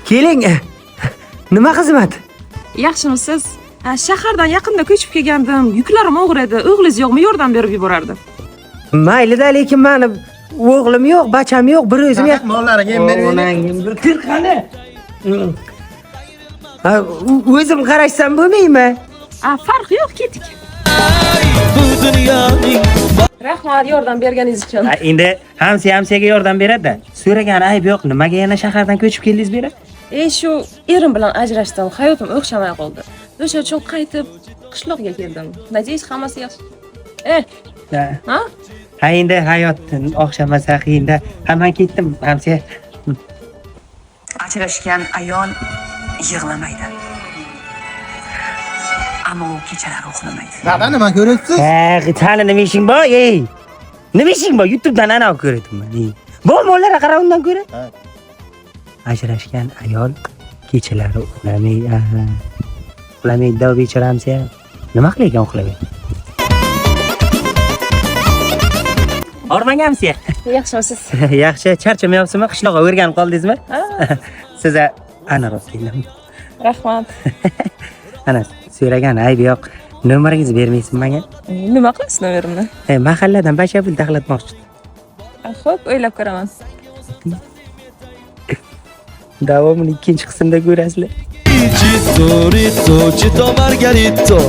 Keling. Nima xizmat? Yaxshimisiz? Shahardan yaqinda ko'chib kelgandim. Yuklarim og'ir edi. O'g'lingiz yo'qmi? Yordam berib yuborardim. Mayli-da, lekin meni o'g'lim yo'q, bacham yo'q, bir o'zim yo'q. Mollariga ham beraylik. Kir qani? O'zim qarashsam bo'lmaymi? Farqi yo'q, ketdik. Rahmat yordam berganingiz uchun. Endi hamsiyaga yordam beradi-da. So'ragan ayb yo'q. Nimaga yana shahardan ko'chib keldingiz beri? Shu erim bilan ajrashdim. Hayotim o'xshamay qoldi. O'sha uchun qaytib qishloqqa keldim. Nadеюсь, hammasi yaxshi. Ha? Ha endi hayotdan o'xshamasa qiyinda. Hamma ketdim, hamsiya. Ajrashgan ayol yig'lamaydi. Ammo u kechalar uxlamaydi. Dada nima ko'ryapsiz? Tani nima ishing bor, ey? Nima ishing bor? YouTube'dan ana ko'rdim. Bo'lmalarga qara undan ko'ra. Ajrashgan ayol kechalari uxlamaydi. Uxlamaydi, bechoramsiya. Nima qilayotgan uxlamaydi? Ormagansiz. Yaxshimisiz? Yaxshi, charchamayapsizmi? Qishloqqa o'rganib qoldingizmi? Siz ana rostlayman. Rahmat. Ana so'ragan ayb yo'q. Nomeringizni bermaysizmi menga? Nima qilasiz nomerimni? Mahalladan basha pul taxlatmoqchi. Xo'p, o'ylab ko'raman. Davomini ikkinchi qismda ko'rasizlar. Chito, Margarito.